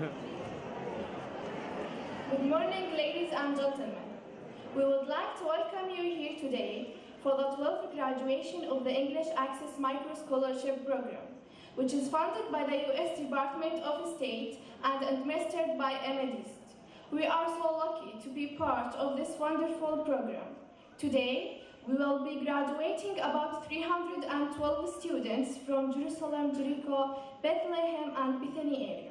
Good morning, ladies and gentlemen. We would like to welcome you here today for the 12th graduation of the English Access Microscholarship Program, which is funded by the U.S. Department of State and administered by AMIDEAST. We are so lucky to be part of this wonderful program. Today, we will be graduating about 312 students from Jerusalem, Jericho, Bethlehem, and Bethany area.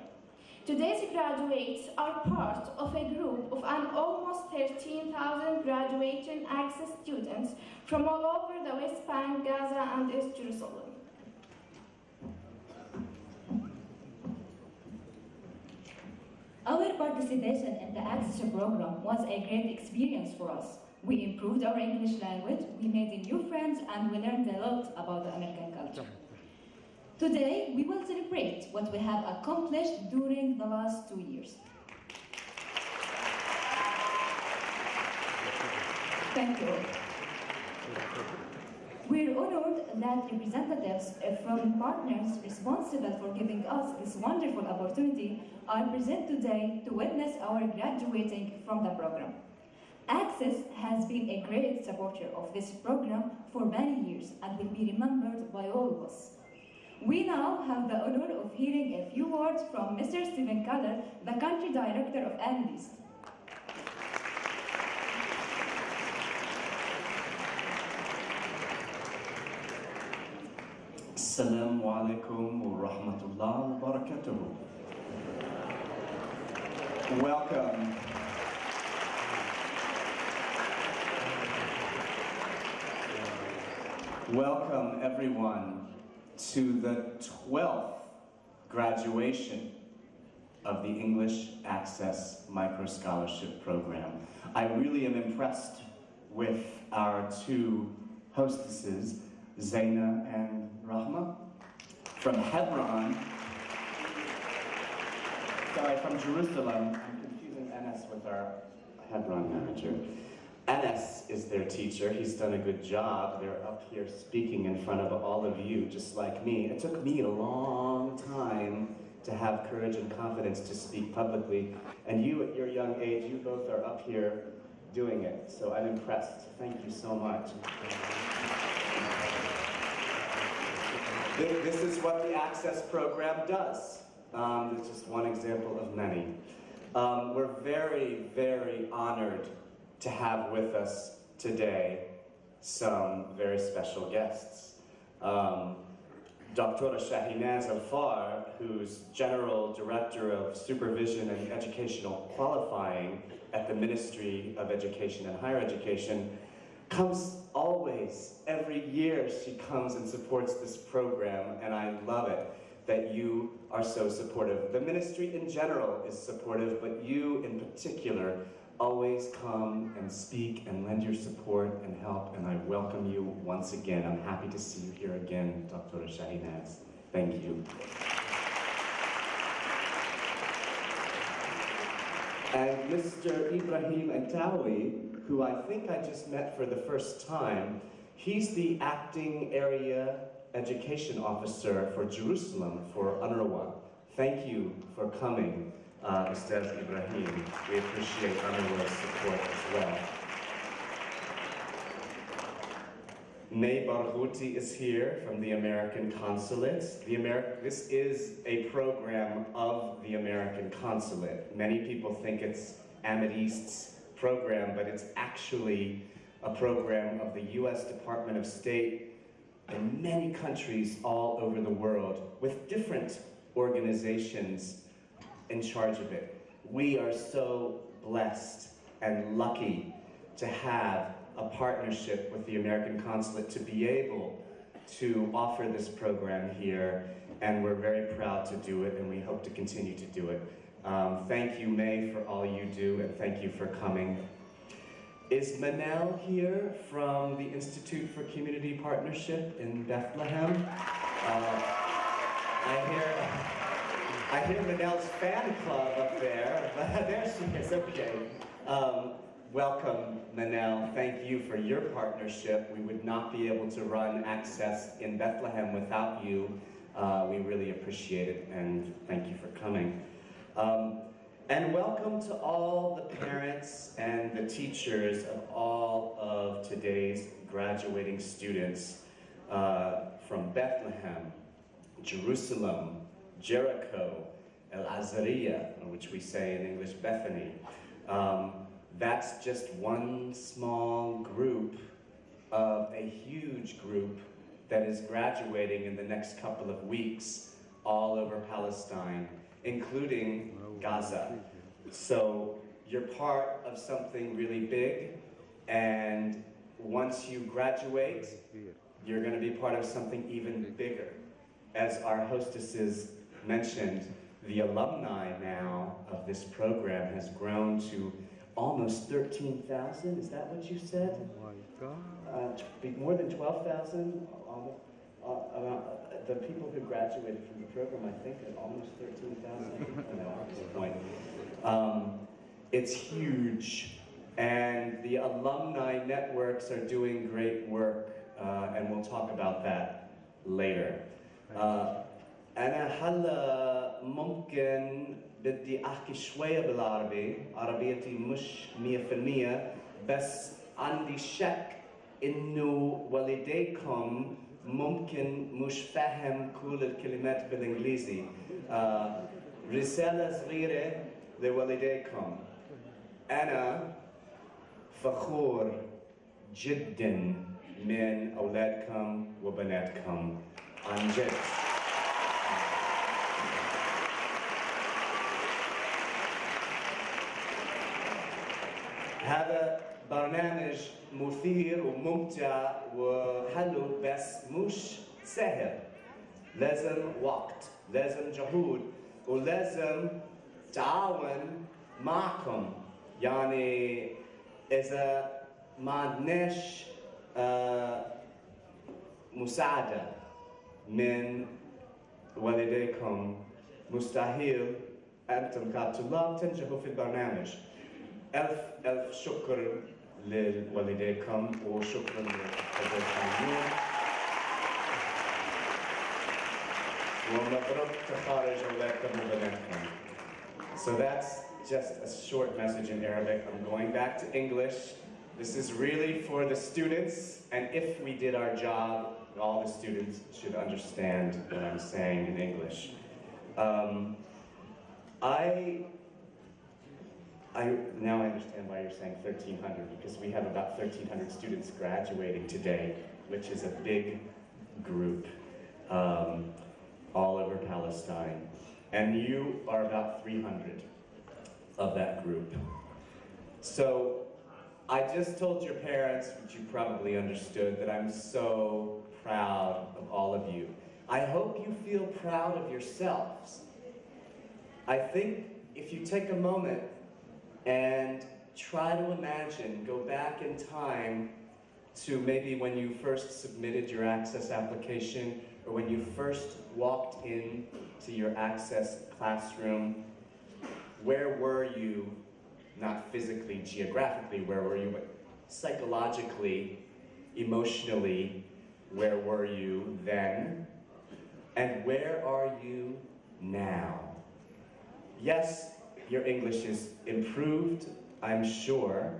Today's graduates are part of a group of almost 13,000 graduating access students from all over the West Bank, Gaza, and East Jerusalem. Our participation in the Access program was a great experience for us. We improved our English language, we made new friends, and we learned a lot about the American culture. Today, we will celebrate what we have accomplished during the last 2 years. Thank you. We're honored that representatives from partners responsible for giving us this wonderful opportunity are present today to witness our graduating from the program. Access has been a great supporter of this program for many years and will be remembered by all of us. We now have the honor of hearing a few words from Mr. Stephen Keller, the Country Director of AMIDEAST. Assalamu alaikum wa rahmatullah wa barakatuh. Welcome. Welcome everyone to the 12th graduation of the English Access Microscholarship Program. I really am impressed with our two hostesses, Zaina and Rahma, from Hebron. Sorry, from Jerusalem. I'm confusing Anas with our Hebron manager. Anas is their teacher. He's done a good job. They're up here speaking in front of all of you, just like me. It took me a long time to have courage and confidence to speak publicly. And you, at your young age, you both are up here doing it. So I'm impressed. Thank you so much. This is what the Access program does. It's just one example of many. We're very, very honored to have with us today some very special guests. Dr. Shahinaz Afar, who's General Director of Supervision and Educational Qualifying at the Ministry of Education and Higher Education, comes always, every year she comes and supports this program, and I love it that you are so supportive. The ministry in general is supportive, but you in particular always come and speak and lend your support and help, and I welcome you once again. I'm happy to see you here again, Dr. Shahinaz. Thank you. And Mr. Ibrahim Antawi, who I think I just met for the first time, he's the acting area education officer for Jerusalem for UNRWA. Thank you for coming. Ustaz Ibrahim, we appreciate UNRWA's support as well. May Barghouti is here from the American Consulate. This is a program of the American Consulate. Many people think it's AMIDEAST's program, but it's actually a program of the U.S. Department of State in many countries all over the world with different organizations in charge of it. We are so blessed and lucky to have a partnership with the American Consulate to be able to offer this program here, and we're very proud to do it, and we hope to continue to do it. Thank you, May, for all you do, and thank you for coming. Is Manel here from the Institute for Community Partnership in Bethlehem? I hear Manel's fan club up there, but there she is, okay. Welcome, Manel. Thank you for your partnership. We would not be able to run Access in Bethlehem without you. We really appreciate it, and thank you for coming. And welcome to all the parents and the teachers of all of today's graduating students from Bethlehem, Jerusalem, Jericho, El Azariah, which we say in English, Bethany. That's just one small group of a huge group that is graduating in the next couple of weeks all over Palestine, including Gaza. So you're part of something really big, and once you graduate, you're going to be part of something even bigger. As our hostesses mentioned, the alumni now of this program has grown to almost 13,000. Is that what you said? Oh my God. More than 12,000. The people who graduated from the program, I think, are almost 13,000 people now at this point. It's huge, and the alumni networks are doing great work, and we'll talk about that later. أنا هلا ممكن بدي أحكي شوية بالعربي، عربيتي مش 100%، بس عندي شك إنه والديكم ممكن مش فاهم كل الكلمات بالإنجليزي. رسالة صغيرة لوالديكم. أنا فخور جدا من أولادكم وبناتكم عن جد. هذا برنامج مثير وممتع وحلو، بس مش سهل. لازم وقت، لازم جهود، ولازم تعاون معكم. يعني إذا ما عندناش مساعدة من والديكم مستحيل أنتم كطلاب تنجحوا في البرنامج. ألف شكر لوالديكم وشكرا للمعلمين ومبروك تخرج أولادكم وبناتكم. So that's just a short message in Arabic. I'm going back to English. This is really for the students, and if we did our job, all the students should understand what I'm saying in English. Now I understand why you're saying 1,300, because we have about 1,300 students graduating today, which is a big group all over Palestine. And you are about 300 of that group. So I just told your parents, which you probably understood, that I'm so proud of all of you. I hope you feel proud of yourselves. I think if you take a moment and try to imagine, go back in time to maybe when you first submitted your Access application, or when you first walked in to your Access classroom. Where were you? Not physically, geographically, where were you, but psychologically, emotionally, where were you then? And where are you now? Yes, your English is improved, I'm sure,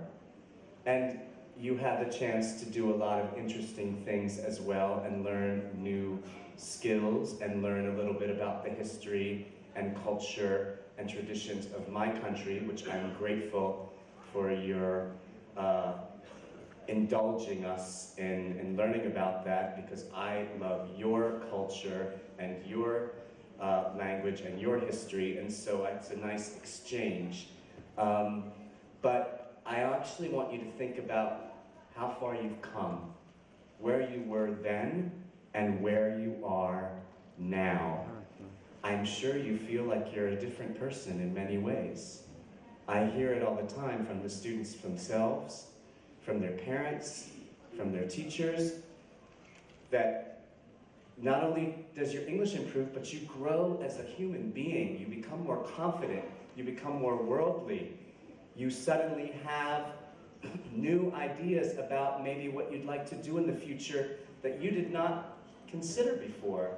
and you have the chance to do a lot of interesting things as well and learn new skills and learn a little bit about the history and culture and traditions of my country, which I'm grateful for your indulging us in learning about that, because I love your culture and your language and your history, and so it's a nice exchange. But I actually want you to think about how far you've come, where you were then, and where you are now. I'm sure you feel like you're a different person in many ways. I hear it all the time from the students themselves, from their parents, from their teachers, that not only does your English improve, but you grow as a human being. You become more confident, you become more worldly. You suddenly have new ideas about maybe what you'd like to do in the future that you did not consider before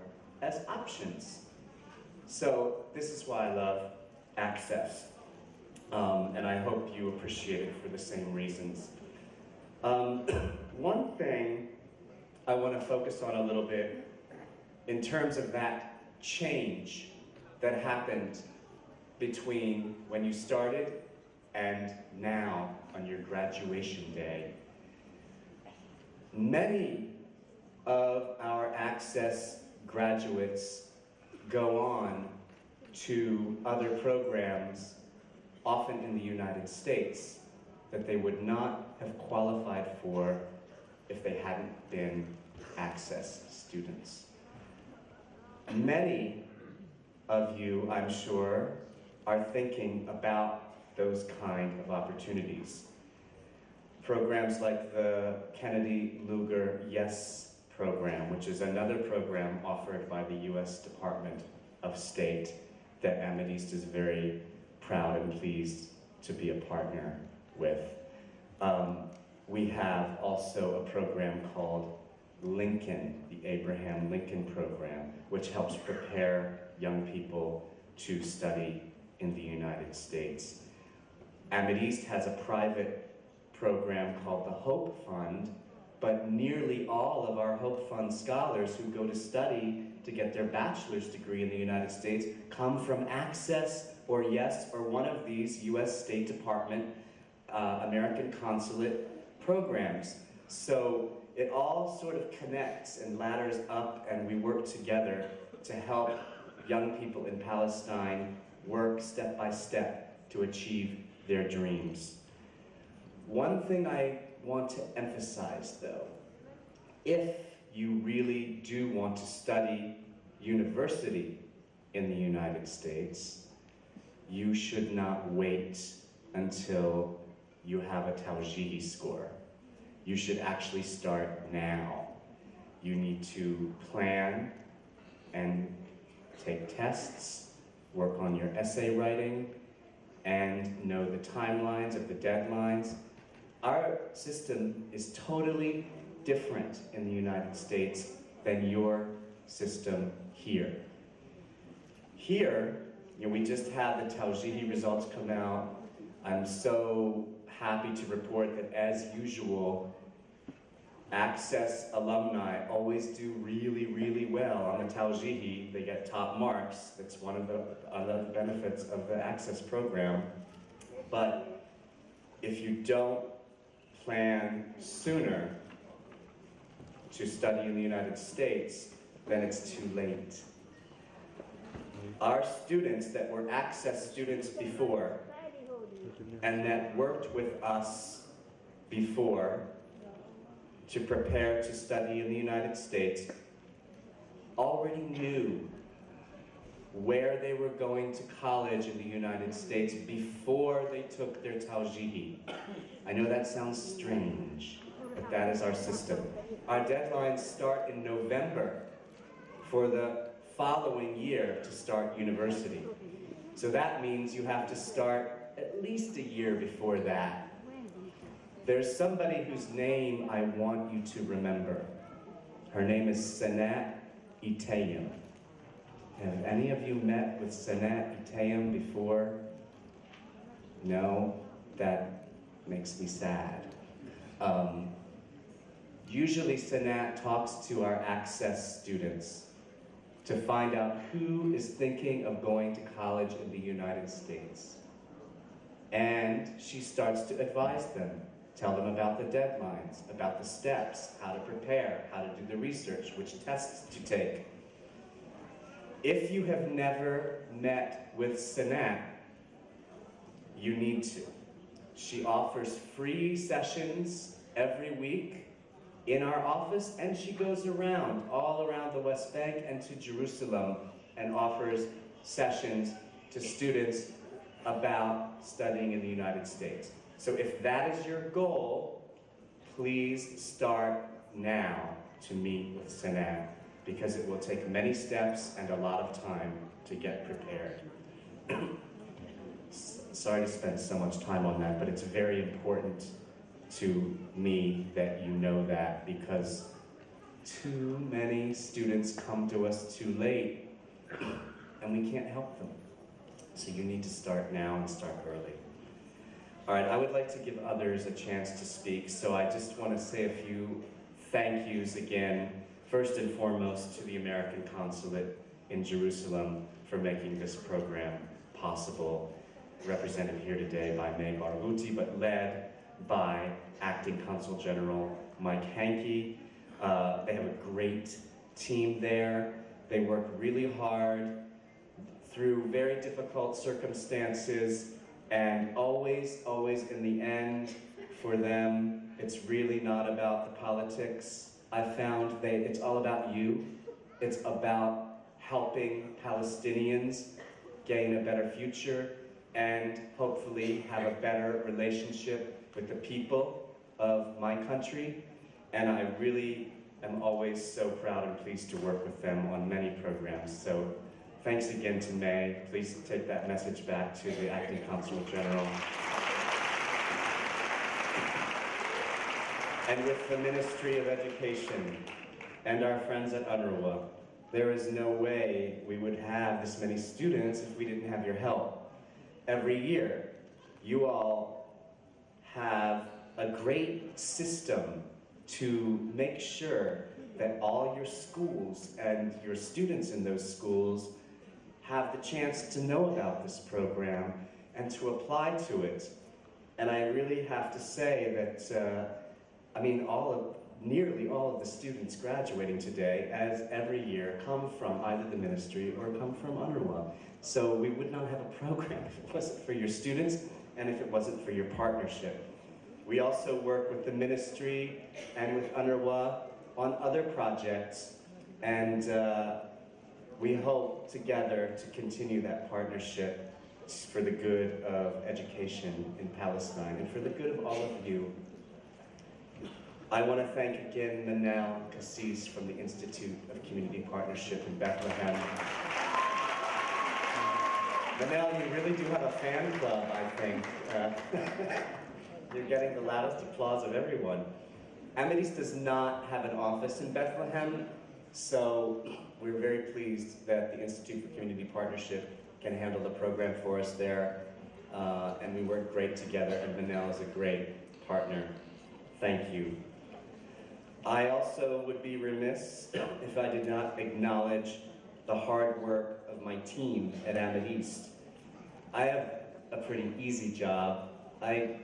as options. So this is why I love access. And I hope you appreciate it for the same reasons. One thing I want to focus on a little bit in terms of that change that happened between when you started and now on your graduation day. Many of our Access graduates go on to other programs, often in the United States, that they would not have qualified for if they hadn't been Access students. Many of you, I'm sure, are thinking about those kind of opportunities. Programs like the Kennedy Lugar Yes program, which is another program offered by the U.S. Department of State that AMIDEAST is very proud and pleased to be a partner with. We have also a program called Lincoln, the Abraham Lincoln program, which helps prepare young people to study in the United States. AMIDEAST has a private program called the Hope Fund, but nearly all of our Hope Fund scholars who go to study to get their bachelor's degree in the United States come from Access or Yes or one of these U.S. State Department, American Consulate programs. So it all sort of connects and ladders up, and we work together to help young people in Palestine work step by step to achieve their dreams. One thing I want to emphasize, though, if you really do want to study university in the United States, you should not wait until you have a Tawjihi score. You should actually start now. You need to plan and take tests, work on your essay writing, and know the timelines of the deadlines. Our system is totally different in the United States than your system here. Here, we just had the Tawjihi results come out. I'm so happy to report that, as usual, Access alumni always do really, really well on the Tawjihi. They get top marks. That's one of the other benefits of the Access program. But if you don't plan sooner to study in the United States, then it's too late. Our students that were Access students before and that worked with us before to prepare to study in the United States already knew where they were going to college in the United States before they took their Tawjihi. I know that sounds strange, but that is our system. Our deadlines start in November for the following year to start university. So that means you have to start at least a year before that. There's somebody whose name I want you to remember. Her name is Sanat Itayim. Have any of you met with Sanat Itayim before? No? That makes me sad. Usually Sanat talks to our Access students to find out who is thinking of going to college in the United States. And she starts to advise them, tell them about the deadlines, about the steps, how to prepare, how to do the research, which tests to take. If you have never met with Sanat, you need to. She offers free sessions every week in our office, and she goes around, all around the West Bank and to Jerusalem, and offers sessions to students about studying in the United States. So if that is your goal, please start now to meet with Sanat, because it will take many steps and a lot of time to get prepared. Sorry to spend so much time on that, but it's very important to me that you know that, because too many students come to us too late and we can't help them. So you need to start now and start early. All right, I would like to give others a chance to speak, so I just want to say a few thank yous again, first and foremost to the American Consulate in Jerusalem for making this program possible, represented here today by May Barghouti, but led by Acting Consul General Mike Hankey. They have a great team there. They work really hard through very difficult circumstances, and always in the end, for them, it's really not about the politics. I found it's all about you. It's about helping Palestinians gain a better future and hopefully have a better relationship with the people of my country. And I really am always so proud and pleased to work with them on many programs. So thanks again to May. Please take that message back to the Acting Consul General. And with the Ministry of Education and our friends at UNRWA, there is no way we would have this many students if we didn't have your help. Every year, you all have a great system to make sure that all your schools and your students in those schools have the chance to know about this program and to apply to it. And I really have to say that, nearly all of the students graduating today, as every year, come from either the ministry or come from UNRWA. So we would not have a program if it wasn't for your students and if it wasn't for your partnership. We also work with the ministry and with UNRWA on other projects, and we hope together to continue that partnership for the good of education in Palestine and for the good of all of you. I want to thank again Manal Cassis from the Institute of Community Partnership in Bethlehem. Manal, you really do have a fan club, I think. You're getting the loudest applause of everyone. AMIDEAST does not have an office in Bethlehem, so we're very pleased that the Institute for Community Partnership can handle the program for us there, and we work great together, and Manal is a great partner. Thank you. I also would be remiss if I did not acknowledge the hard work of my team at AMIDEAST. I have a pretty easy job. I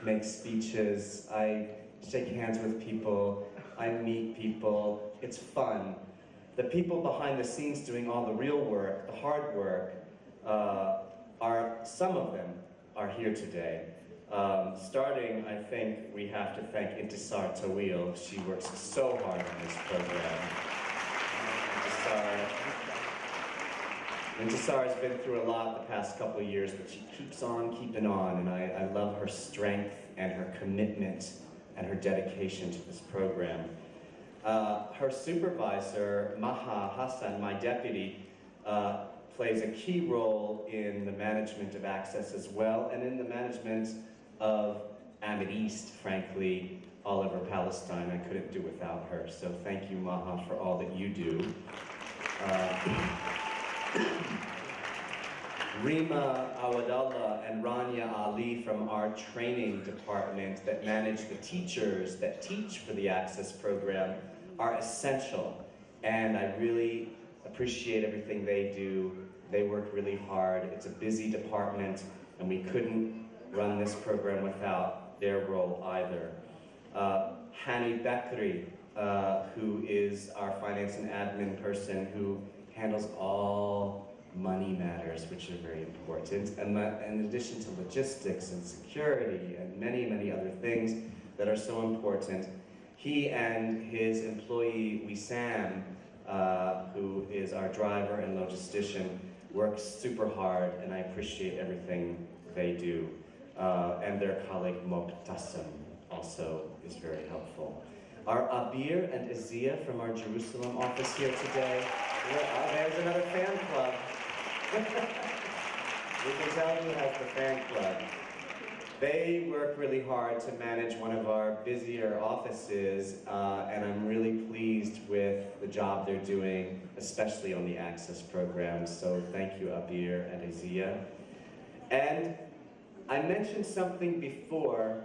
make speeches, I shake hands with people, I meet people, it's fun. The people behind the scenes doing all the real work, the hard work, some of them are here today. Starting, I think we have to thank Intisar Tawil. She works so hard on this program. Intisar has been through a lot the past couple of years, but she keeps on keeping on, and I love her strength and her commitment and her dedication to this program. Her supervisor, Maha Hassan, my deputy, plays a key role in the management of Access as well, and in the management of AMIDEAST, frankly, all over Palestine. I couldn't do without her, so thank you, Maha, for all that you do. Rima Awadallah and Rania Ali from our training department that manage the teachers that teach for the Access program are essential, and I really appreciate everything they do. They work really hard. It's a busy department, and we couldn't run this program without their role either. Hani Bakri, who is our finance and admin person who handles all money matters, which are very important, and in addition to logistics and security and many, many other things that are so important, he and his employee, Wissam, who is our driver and logistician, work super hard, and I appreciate everything they do. And their colleague Moqtasam also is very helpful. Our Abir and Azia from our Jerusalem office here today. There's another fan club. We can tell who has the fan club. They work really hard to manage one of our busier offices, and I'm really pleased with the job they're doing, especially on the Access program. So thank you, Abir and Azia. And I mentioned something before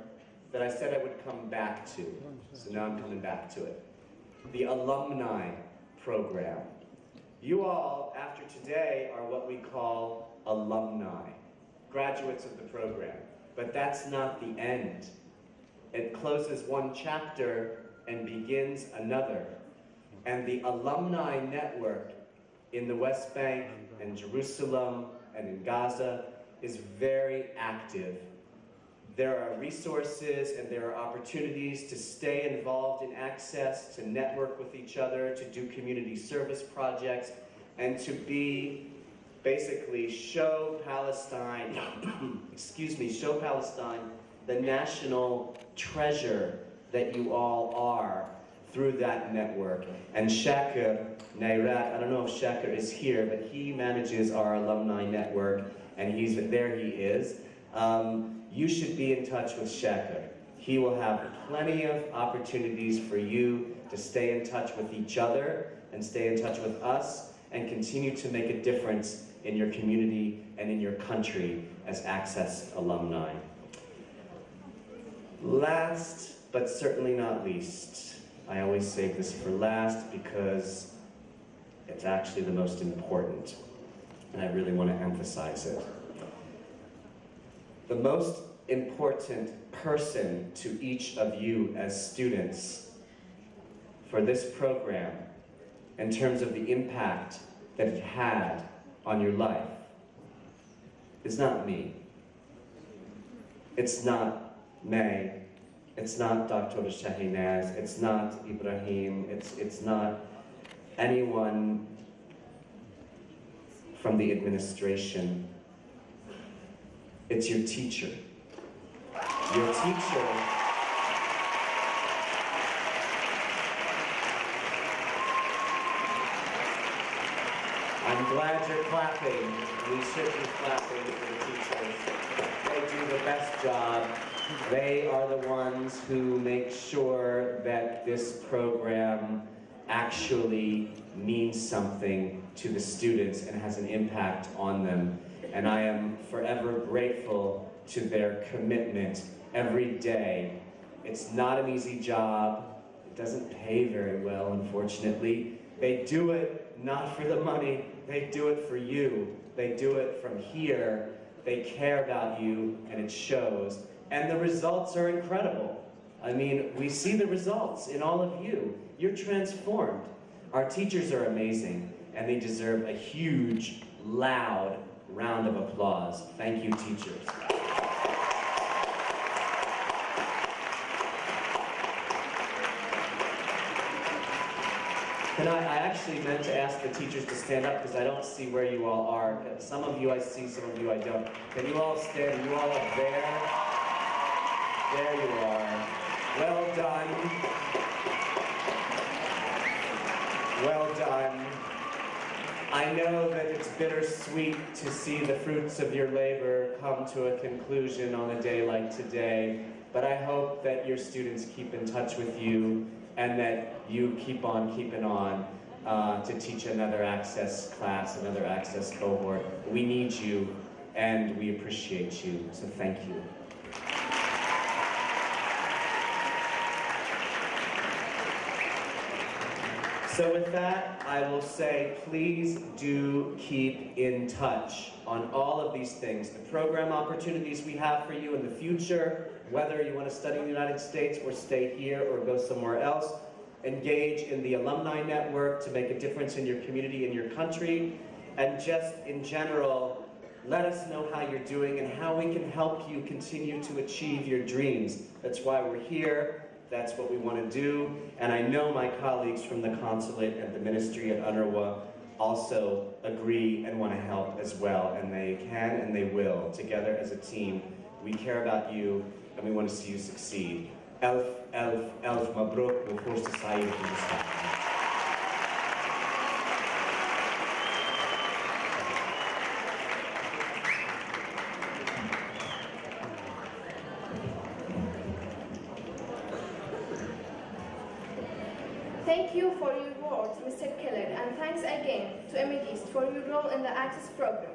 that I said I would come back to. So now I'm coming back to it. The alumni program. You all, after today, are what we call alumni, graduates of the program. But that's not the end. It closes one chapter and begins another. And the alumni network in the West Bank and Jerusalem and in Gaza is very active. There are resources and there are opportunities to stay involved in Access, to network with each other, to do community service projects, and to be basically show Palestine, show Palestine the national treasure that you all are through that network. And Shakir Nairat, I don't know if Shakir is here, but he manages our alumni network, and there he is. You should be in touch with Shakir. He will have plenty of opportunities for you to stay in touch with each other and stay in touch with us and continue to make a difference in your community and in your country as Access alumni. Last, but certainly not least, I always save this for last because it's actually the most important, and I really want to emphasize it. The most important person to each of you as students for this program, in terms of the impact that it had on your life, is not me. It's not May. It's not Dr. Shahinaz. It's not Ibrahim. It's not anyone from the administration. It's your teacher. Your teacher I'm glad you're clapping. We should be clapping for the teachers. They do the best job. They are the ones who make sure that this program actually means something to the students and has an impact on them. And I am forever grateful to their commitment every day. It's not an easy job. It doesn't pay very well, unfortunately. They do it not for the money. They do it for you. They do it from here. They care about you, and it shows. And the results are incredible. I mean, we see the results in all of you. You're transformed. Our teachers are amazing, and they deserve a huge, loud round of applause. Thank you, teachers. And I actually meant to ask the teachers to stand up because I don't see where you all are. Some of you I see, some of you I don't. Can you all stand? You all up there? There you are. Well done. Well done. I know that it's bittersweet to see the fruits of your labor come to a conclusion on a day like today, but I hope that your students keep in touch with you and that you keep on keeping on to teach another Access class, another Access cohort. We need you, and we appreciate you, so thank you. So with that, I will say, please do keep in touch on all of these things. The program opportunities we have for you in the future, whether you want to study in the United States or stay here or go somewhere else. Engage in the alumni network to make a difference in your community and your country. And just in general, let us know how you're doing and how we can help you continue to achieve your dreams. That's why we're here. That's what we want to do. And I know my colleagues from the Consulate and the Ministry at UNRWA also agree and want to help as well. And they can and they will. Together as a team, we care about you and we want to see you succeed. Elf Mabruk, we'll force to say it. Thank you for your words, Mr. Keller, and thanks again to AMIDEAST for your role in the Access program.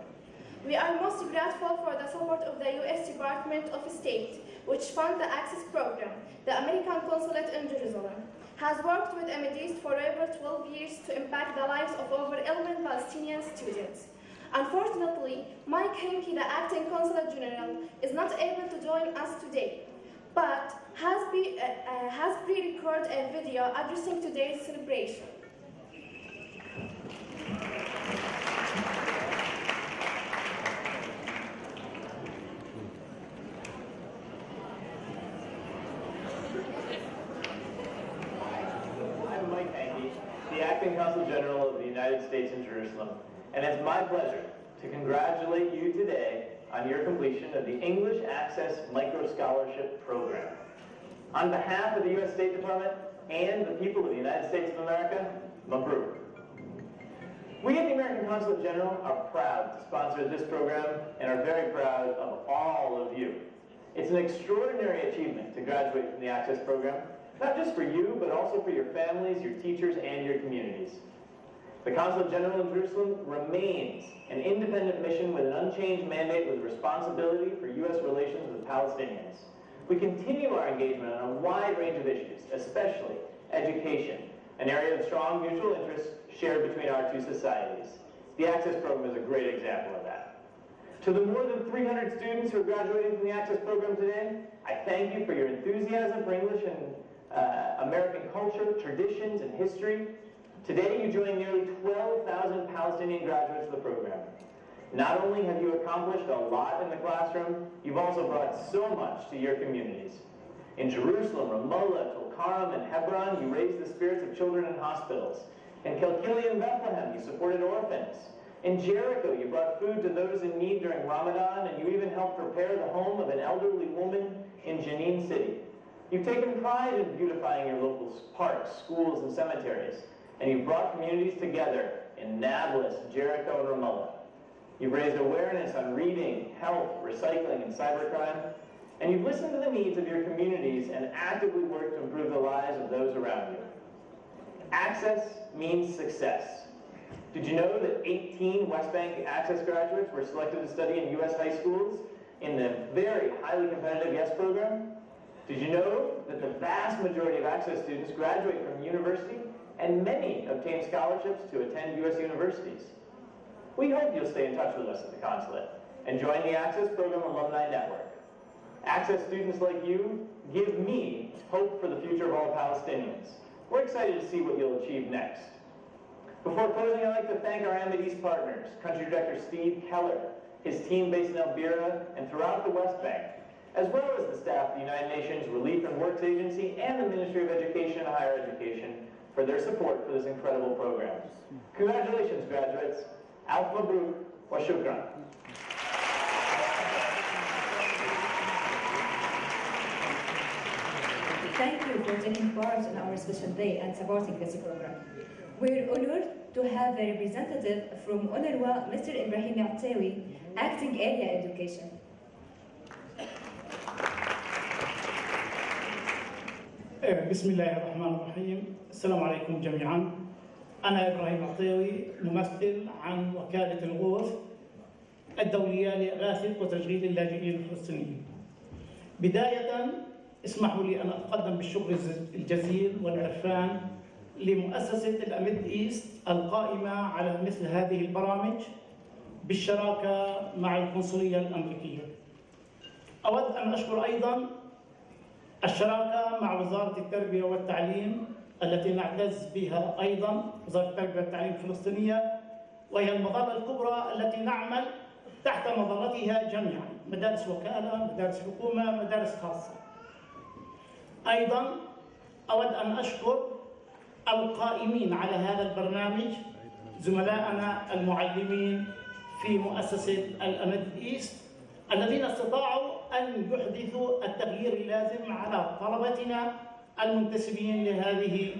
We are most grateful for the support of the U.S. Department of State, which funds the Access program. The American Consulate in Jerusalem has worked with AMIDEAST for over 12 years to impact the lives of over 11 Palestinian students. Unfortunately, Mike Henke, the acting Consulate General, is not able to join us today, but has pre-recorded a video addressing today's celebration. I'm Mike Henke, the acting Consul General of the United States in Jerusalem, and it's my pleasure to congratulate you today on your completion of the English Access Microscholarship Program. On behalf of the U.S. State Department and the people of the United States of America, Mabruk. We at the American Consulate General are proud to sponsor this program and are very proud of all of you. It's an extraordinary achievement to graduate from the Access program, not just for you, but also for your families, your teachers, and your communities. The Consulate General in Jerusalem remains an independent mission with an unchanged mandate with responsibility for U.S. relations with Palestinians. We continue our engagement on a wide range of issues, especially education, an area of strong mutual interest shared between our two societies. The Access program is a great example of that. To the more than 300 students who are graduating from the Access program today, I thank you for your enthusiasm for English and American culture, traditions, and history. Today, you join nearly 12,000 Palestinian graduates of the program. Not only have you accomplished a lot in the classroom, you've also brought so much to your communities. In Jerusalem, Ramallah, Tulkarm, and Hebron, you raised the spirits of children in hospitals. In Kilkili and Bethlehem, you supported orphans. In Jericho, you brought food to those in need during Ramadan, and you even helped prepare the home of an elderly woman in Jenin City. You've taken pride in beautifying your local parks, schools, and cemeteries, and you've brought communities together in Nablus, Jericho, and Ramallah. You've raised awareness on reading, health, recycling, and cybercrime, and you've listened to the needs of your communities and actively worked to improve the lives of those around you. Access means success. Did you know that 18 West Bank Access graduates were selected to study in U.S. high schools in the very highly competitive YES program? Did you know that the vast majority of Access students graduate from university and many obtain scholarships to attend U.S. universities? We hope you'll stay in touch with us at the Consulate and join the Access Program Alumni Network. Access students like you give me hope for the future of all Palestinians. We're excited to see what you'll achieve next. Before closing, I'd like to thank our AMIDEAST partners, Country Director Steve Keller, his team based in Elbira and throughout the West Bank, as well as the staff of the United Nations Relief and Works Agency and the Ministry of Education and Higher Education for their support for this incredible program. Congratulations, graduates. Alf Mabruk wa shukran. Thank you for taking part in our special day and supporting this program. We're honored to have a representative from UNRWA, Mr. Ibrahim Yatawi, Acting Area Education. بسم الله الرحمن الرحيم. السلام عليكم جميعا. أنا إبراهيم عطيوي، ممثل عن وكالة الغوث الدولية لإغاثة وتشغيل اللاجئين الفلسطينيين. بداية اسمحوا لي أن أتقدم بالشكر الجزيل والعرفان لمؤسسة الأميديست القائمة على مثل هذه البرامج بالشراكة مع القنصلية الأمريكية. أود أن أشكر أيضاً الشراكة مع وزارة التربية والتعليم التي نعتز بها أيضاً، وزارة التربية والتعليم الفلسطينية، وهي المظلة الكبرى التي نعمل تحت مظلتها جميعاً، مدارس وكالة، مدارس حكومة، مدارس خاصة. أيضاً أود أن أشكر القائمين على هذا البرنامج، زملائنا المعلمين في مؤسسة الأميديست الذين استطاعوا أن يحدثوا التغيير اللازم على طلبتنا المنتسبين لهذه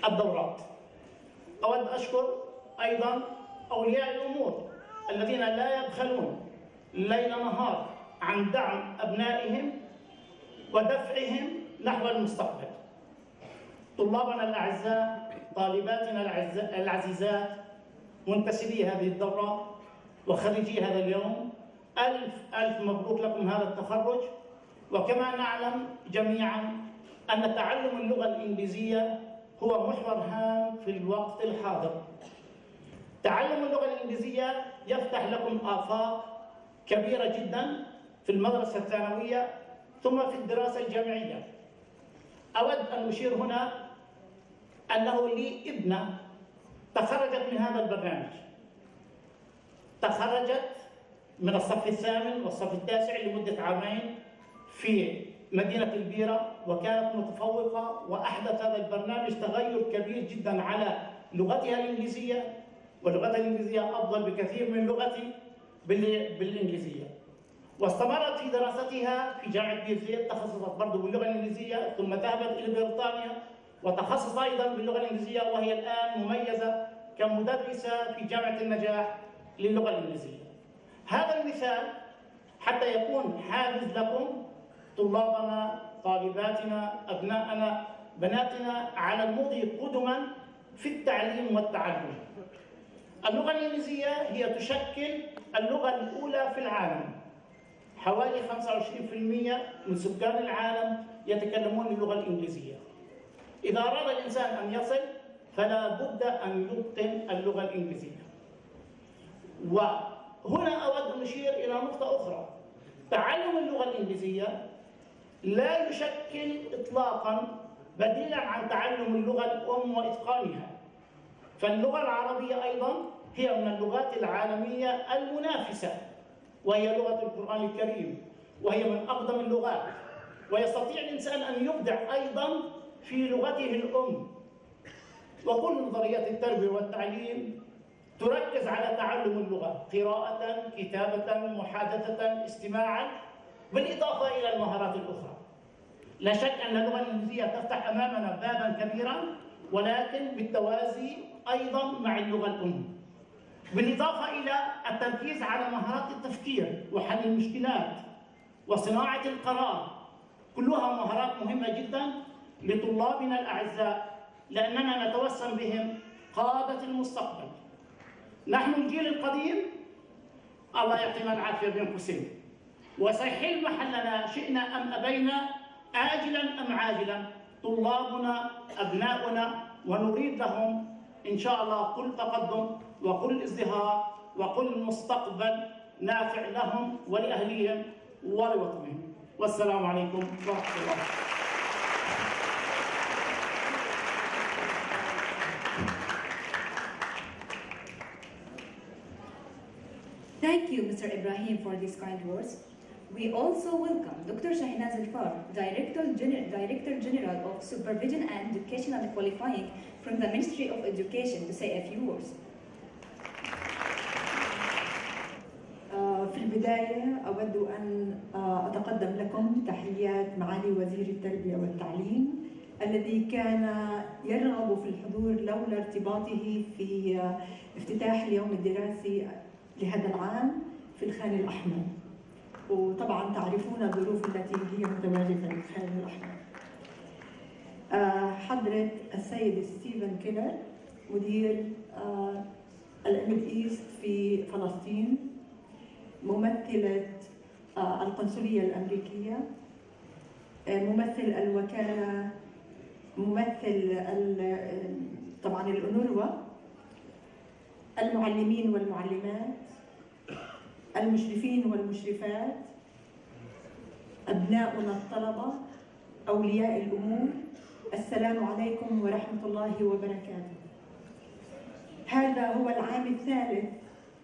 الدورات. أود أشكر أيضاً أولياء الأمور الذين لا يبخلون ليل نهار عن دعم أبنائهم ودفعهم نحو المستقبل. طلابنا الأعزاء، طالباتنا العزيزات، منتسبي هذه الدورة وخريجي هذا اليوم، ألف مبروك لكم هذا التخرج. وكما نعلم جميعا أن تعلم اللغة الإنجليزية هو محور هام في الوقت الحاضر. تعلم اللغة الإنجليزية يفتح لكم آفاق كبيرة جدا في المدرسة الثانوية ثم في الدراسة الجامعية. أود أن أشير هنا أنه لي ابنة تخرجت من هذا البرنامج، تخرجت من الصف الثامن والصف التاسع لمدة عامين في مدينة البيرة، وكانت متفوقة، وأحدث هذا البرنامج تغير كبير جدا على لغتها الإنجليزية، ولغتها الإنجليزية أفضل بكثير من لغتي بالإنجليزية. واستمرت في دراستها في جامعة بير، تخصصت برضه باللغة الإنجليزية، ثم ذهبت إلى بريطانيا وتخصصت أيضا باللغة الإنجليزية، وهي الآن مميزة كمدرسة في جامعة النجاح للغة الإنجليزية. هذا المثال حتى يكون حافز لكم طلابنا، طالباتنا، أبنائنا، بناتنا على المضي قدما في التعليم والتعلم. اللغة الإنجليزية هي تشكل اللغة الأولى في العالم. حوالي 25% من سكان العالم يتكلمون اللغة الإنجليزية. إذا أراد الإنسان أن يصل فلا بد أن يتقن اللغة الإنجليزية. وهنا أود أن أشير إلى نقطة أخرى. تعلم اللغة الإنجليزية لا يشكل إطلاقاً بديلاً عن تعلم اللغة الأم وإتقانها. فاللغة العربية أيضاً هي من اللغات العالمية المنافسة، وهي لغة القرآن الكريم، وهي من أقدم اللغات، ويستطيع الإنسان أن يبدع أيضاً في لغته الأم. وكل نظريات التربية والتعليم تركز على تعلم اللغة، قراءة، كتابة، محادثة، استماعاً، بالإضافة إلى المهارات الأخرى. لا شك أن اللغة الإنجليزية تفتح أمامنا باباً كبيراً، ولكن بالتوازي أيضاً مع اللغة الأم، بالإضافة إلى التركيز على مهارات التفكير وحل المشكلات وصناعة القرار. كلها مهارات مهمة جداً لطلابنا الأعزاء، لأننا نتوسم بهم قادة المستقبل. نحن الجيل القديم، الله يعطينا العافية بين قوسين، وسيحل محلنا شئنا أم أبينا، آجلاً أم عاجلاً، طلابنا، أبناؤنا، ونريد لهم إن شاء الله كل تقدم وكل ازدهار وكل مستقبل نافع لهم ولأهليهم ولوطنهم. والسلام عليكم ورحمة الله. Thank you, Mr. Ibrahim, for these kind words. We also welcome Dr. Shahinaz Al-Far, Director General of Supervision and Educational Qualifying from the Ministry of Education, to say a few words. في البداية أود أن أتقدم لكم تحيات معالي وزير التربية والتعليم، الذي كان يرغب في الحضور لولا ارتباطه في افتتاح اليوم الدراسي لهذا العام في الخان الأحمر. وطبعا تعرفون الظروف التي هي متواجدة في الخان الأحمر. حضرة السيد ستيفن كيلر، مدير الأميديست في فلسطين، ممثلة القنصلية الأمريكية، ممثل الوكالة، ممثل طبعا الأونروا، المعلمين والمعلمات، المشرفين والمشرفات، أبناؤنا الطلبة، أولياء الأمور، السلام عليكم ورحمة الله وبركاته. هذا هو العام الثالث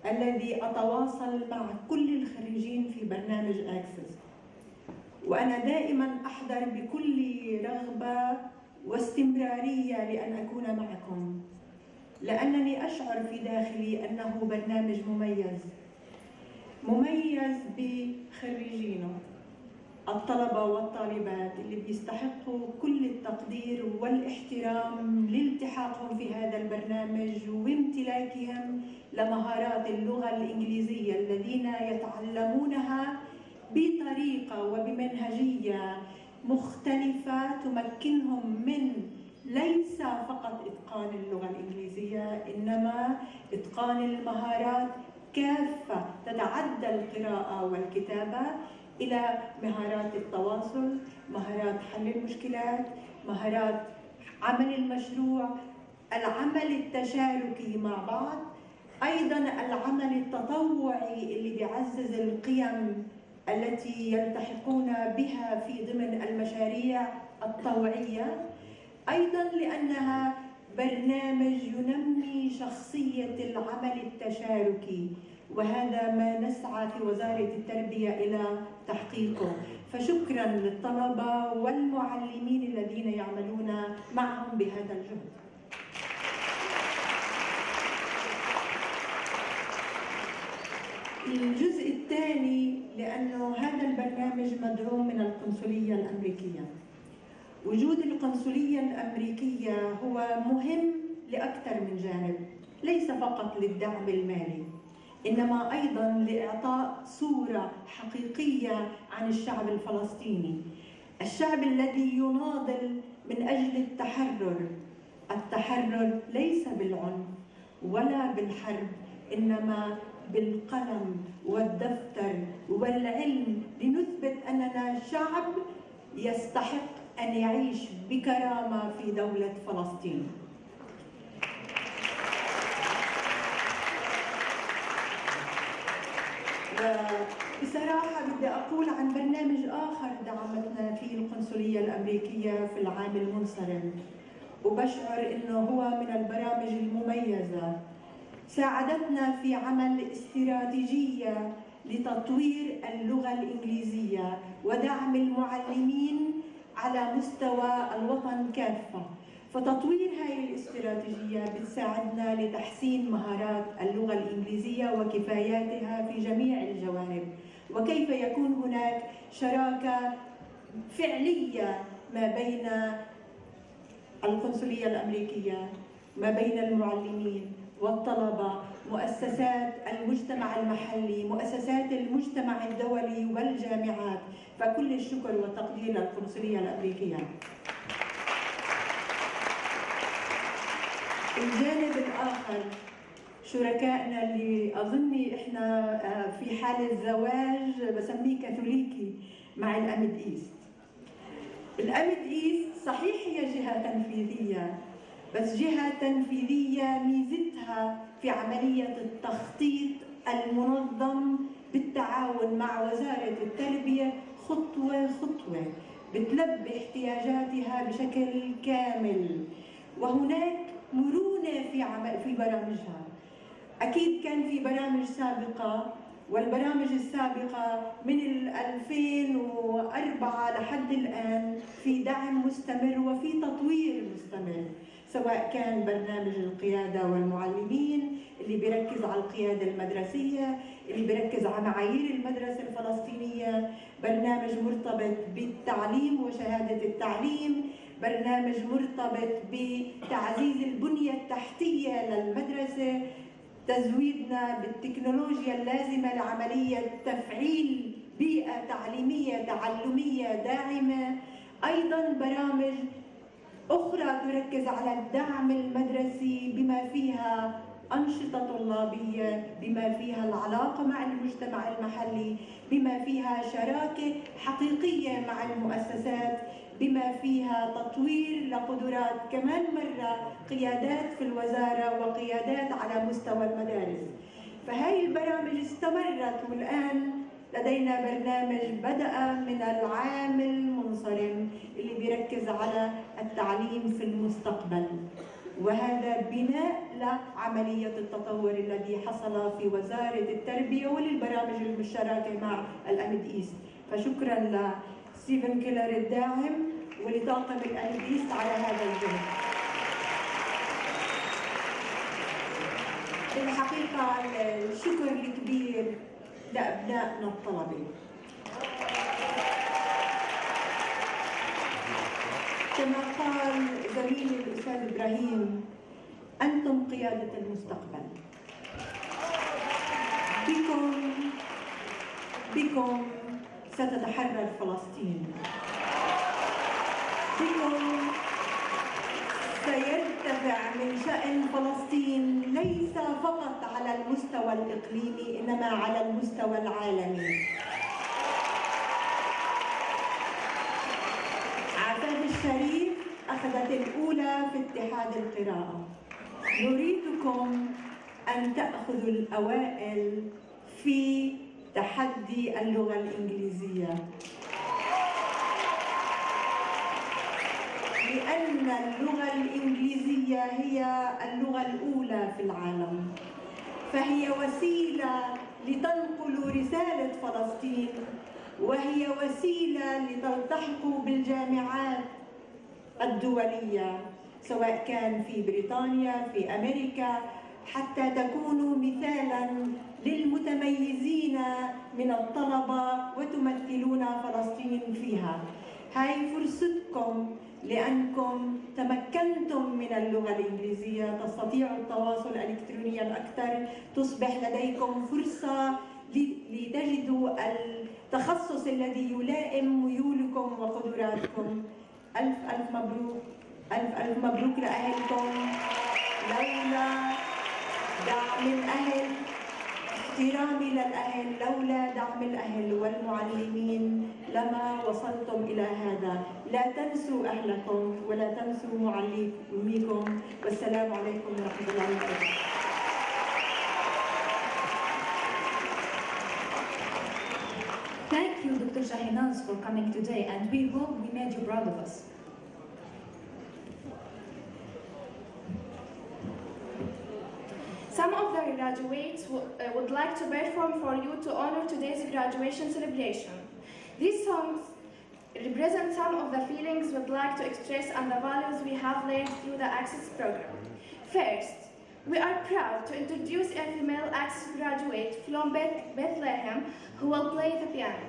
الذي أتواصل مع كل الخريجين في برنامج أكسس، وأنا دائما أحضر بكل رغبة واستمرارية لأن أكون معكم، لأنني أشعر في داخلي أنه برنامج مميز بخريجينه، الطلبة والطالبات اللي بيستحقوا كل التقدير والاحترام لالتحاقهم في هذا البرنامج وامتلاكهم لمهارات اللغة الإنجليزية الذين يتعلمونها بطريقة وبمنهجية مختلفة تمكنهم من ليس فقط إتقان اللغة الإنجليزية، إنما إتقان المهارات كافة تتعدى القراءة والكتابة إلى مهارات التواصل، مهارات حل المشكلات، مهارات عمل المشروع، العمل التشاركي مع بعض، أيضاً العمل التطوعي اللي بيعزز القيم التي يلتحقون بها في ضمن المشاريع الطوعية، أيضاً لأنها برنامج ينمي شخصية العمل التشاركي، وهذا ما نسعى في وزارة التربية إلى تحقيقه. فشكراً للطلبة والمعلمين الذين يعملون معهم بهذا الجهد. الجزء الثاني، لأنه هذا البرنامج مدعوم من القنصلية الأمريكية. وجود القنصلية الأمريكية هو مهم لأكثر من جانب، ليس فقط للدعم المالي، إنما أيضاً لإعطاء صورة حقيقية عن الشعب الفلسطيني، الشعب الذي يناضل من أجل التحرر. التحرر ليس بالعنف ولا بالحرب، إنما بالقلم والدفتر والعلم، لنثبت أننا شعب يستحق أن يعيش بكرامة في دولة فلسطين. بصراحة بدي أقول عن برنامج آخر دعمتنا فيه القنصلية الأمريكية في العام المنصرم، وبشعر إنه هو من البرامج المميزة. ساعدتنا في عمل استراتيجية لتطوير اللغة الإنجليزية ودعم المعلمين على مستوى الوطن كافة. فتطوير هذه الاستراتيجية بتساعدنا لتحسين مهارات اللغة الإنجليزية وكفاياتها في جميع الجوانب، وكيف يكون هناك شراكة فعلية ما بين القنصلية الأمريكية، ما بين المعلمين والطلبة، مؤسسات المجتمع المحلي، مؤسسات المجتمع الدولي والجامعات. فكل الشكر والتقدير للقنصلية الأمريكية. الجانب الآخر شركائنا اللي أظني إحنا في حالة زواج بسميه كاثوليكي مع الأميديست. الأميديست صحيح هي جهة تنفيذية، بس جهة تنفيذية ميزتها في عملية التخطيط المنظم بالتعاون مع وزارة التربية خطوة خطوة، بتلبي احتياجاتها بشكل كامل، وهناك مرونة في برامجها. أكيد كان في برامج سابقة، والبرامج السابقة من 2004 لحد الآن في دعم مستمر وفي تطوير مستمر، سواء كان برنامج القيادة والمعلمين اللي بيركز على القيادة المدرسية، اللي بيركز على معايير المدرسة الفلسطينية، برنامج مرتبط بالتعليم وشهادة التعليم، برنامج مرتبط بتعزيز البنية التحتية للمدرسة، تزويدنا بالتكنولوجيا اللازمة لعملية تفعيل بيئة تعليمية تعلمية داعمة، أيضاً برامج أخرى تركز على الدعم المدرسي بما فيها أنشطة طلابية، بما فيها العلاقة مع المجتمع المحلي، بما فيها شراكة حقيقية مع المؤسسات، بما فيها تطوير لقدرات كمان مرة قيادات في الوزارة وقيادات على مستوى المدارس. فهذه البرامج استمرت، والآن لدينا برنامج بدأ من العام المنصرم اللي بيركز على التعليم في المستقبل، وهذا بناء لعملية التطور الذي حصل في وزارة التربية وللبرامج المشتركة مع الأميديست. فشكرا لستيفن كيلر الداعم ولطاقم الأميديست على هذا الجهد. بالحقيقة الشكر الكبير لأبنائنا الطلبة. كما قال زميلي الأستاذ إبراهيم، أنتم قيادة المستقبل. بكم ستتحرر فلسطين، بكم سيرتفع من شأن فلسطين ليس فقط على المستوى الإقليمي إنما على المستوى العالمي. عفاف الشريف أخذت الأولى في اتحاد القراءة. نريدكم أن تأخذوا الأوائل في تحدي اللغة الإنجليزية، لأن اللغة الإنجليزية هي اللغة الأولى في العالم، فهي وسيلة لتنقل رسالة فلسطين، وهي وسيلة لتلتحقوا بالجامعات الدولية سواء كان في بريطانيا في أمريكا، حتى تكونوا مثالاً للمتميزين من الطلبة وتمثلون فلسطين فيها. هاي فرصتكم لأنكم تمكنتم من اللغة الإنجليزية، تستطيعوا التواصل إلكترونياً أكثر، تصبح لديكم فرصة لتجدوا التخصص الذي يلائم ميولكم وقدراتكم. ألف ألف مبروك، ألف ألف مبروك لأهلكم. لولا دعم الأهل، احترامي للأهل، لولا دعم الأهل والمعلمين لما وصلتم إلى هذا. لا تنسوا أهلكم ولا تنسوا معلميكم، والسلام عليكم ورحمة الله وبركاته. Thank you, Dr. Shahinaz, for coming today, and we hope we made you proud of us. Some of the graduates would like to perform for you to honor today's graduation celebration. These songs represent some of the feelings we'd like to express and the values we have learned through the Access program. First, we are proud to introduce a female Access graduate from Bethlehem who will play the piano.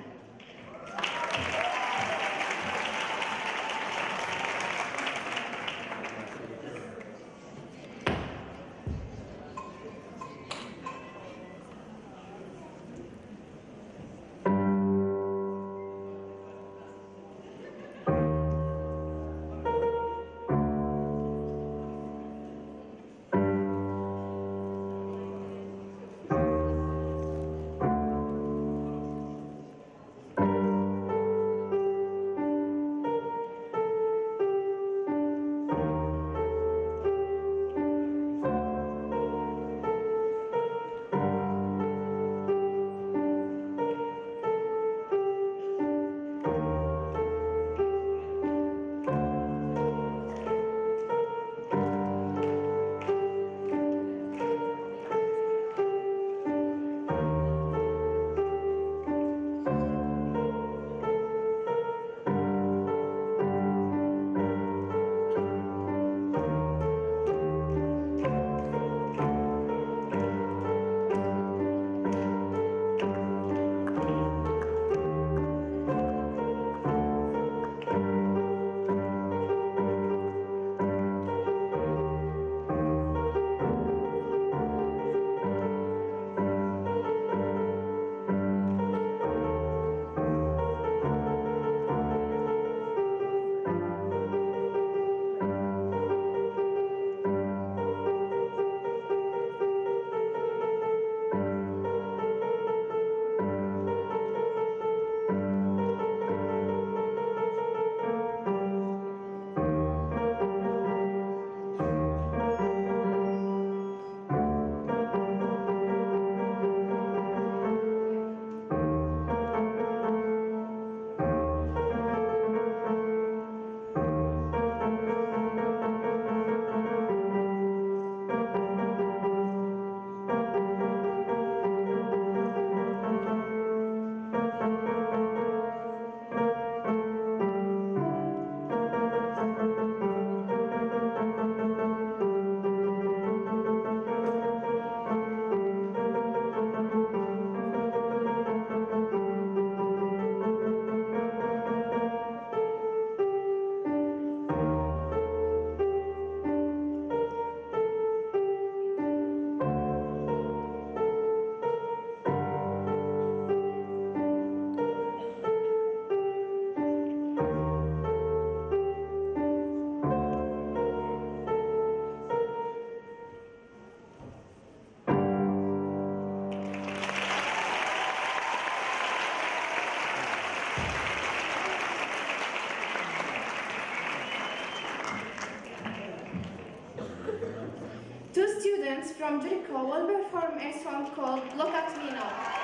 from Jericho will perform a song called Look at Me Now.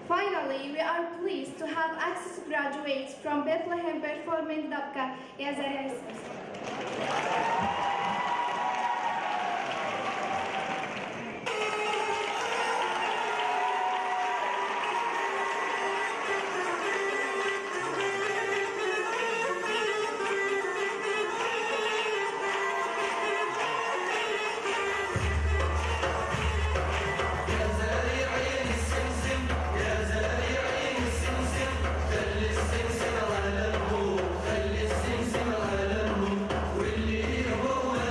Finally, we are pleased to have Access graduates from Bethlehem performing Dabka Ya Zariya. خلي السمسم على الهو واللي هو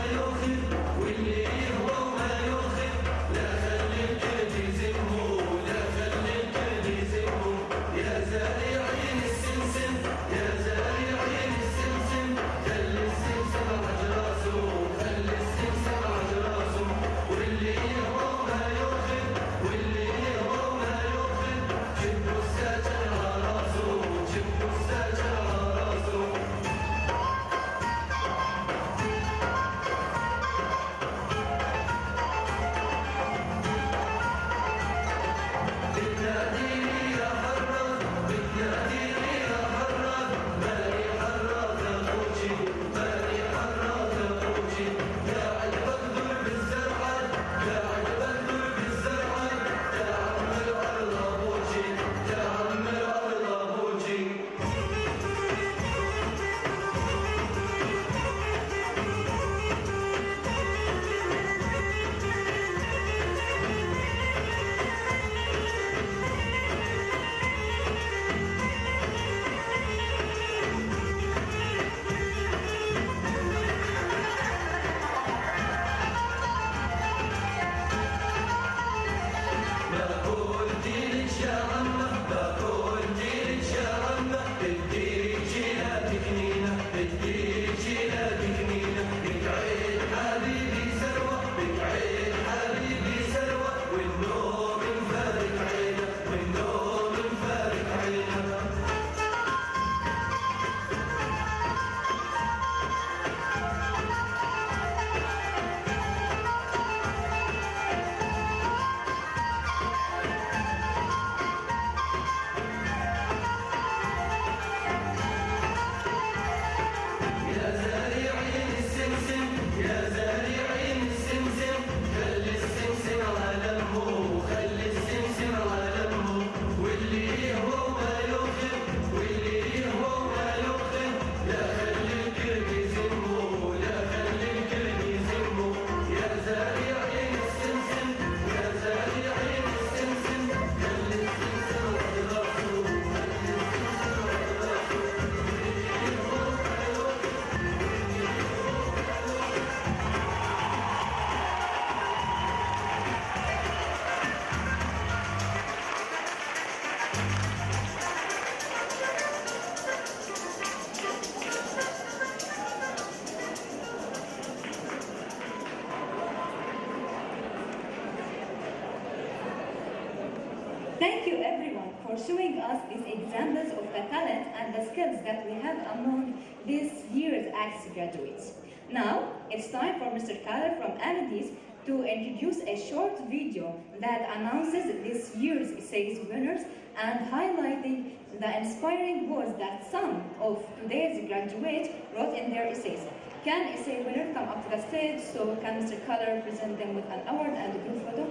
Thank you everyone for showing us these examples of the talent and the skills that we have among this year's Access graduates. Now, it's time for Mr. Kader from AMIDEAST to introduce a short video that announces this year's essays winners and highlighting the inspiring words that some of today's graduates wrote in their essays. Can essay winner come up to the stage so can Mr. Kader present them with an award and a group photo?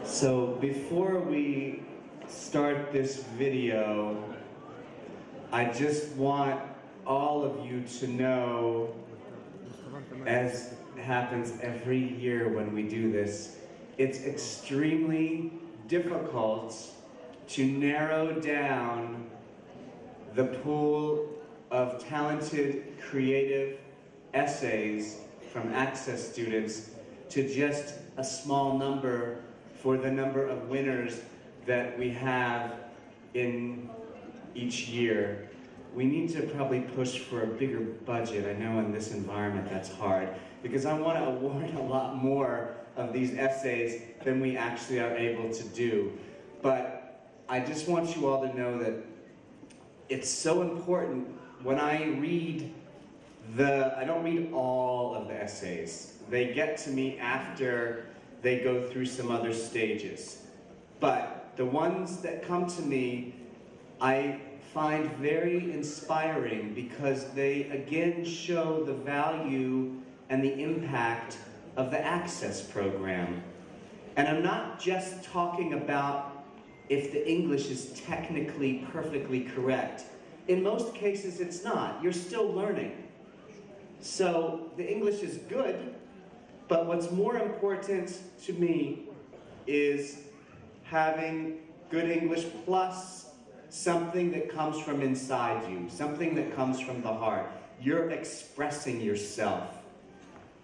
So before we start this video, I just want all of you to know, as happens every year when we do this, it's extremely difficult to narrow down the pool of talented, creative essays from Access students to just a small number for the number of winners that we have in each year. We need to probably push for a bigger budget. I know in this environment that's hard, because I want to award a lot more of these essays than we actually are able to do. But I just want you all to know that it's so important. When I read I don't read all of the essays. They get to me after they go through some other stages. But the ones that come to me, I find very inspiring because they again show the value and the impact of the Access program. And I'm not just talking about if the English is technically perfectly correct. In most cases it's not. You're still learning. So the English is good, but what's more important to me is having good English plus something that comes from inside you, something that comes from the heart. You're expressing yourself.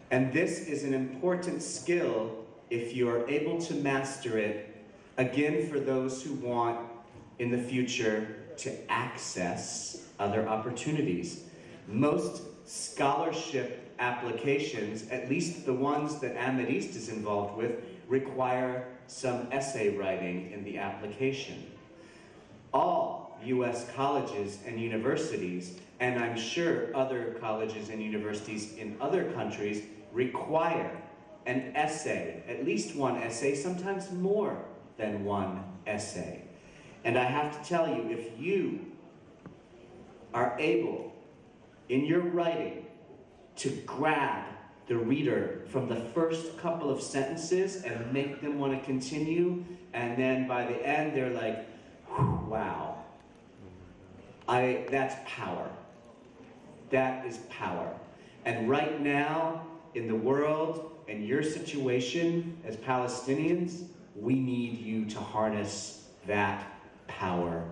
And this is an important skill if you are able to master it, again, for those who want in the future to access other opportunities. Most scholarship applications, at least the ones that AMIDEAST is involved with, require some essay writing in the application. All U.S. colleges and universities, and I'm sure other colleges and universities in other countries, require an essay, at least one essay, sometimes more than one essay. And I have to tell you, if you are able, in your writing, to grab the reader from the first couple of sentences and make them want to continue, and then by the end they're like, wow, that's power. That is power. And right now, in the world, and your situation as Palestinians, we need you to harness that power.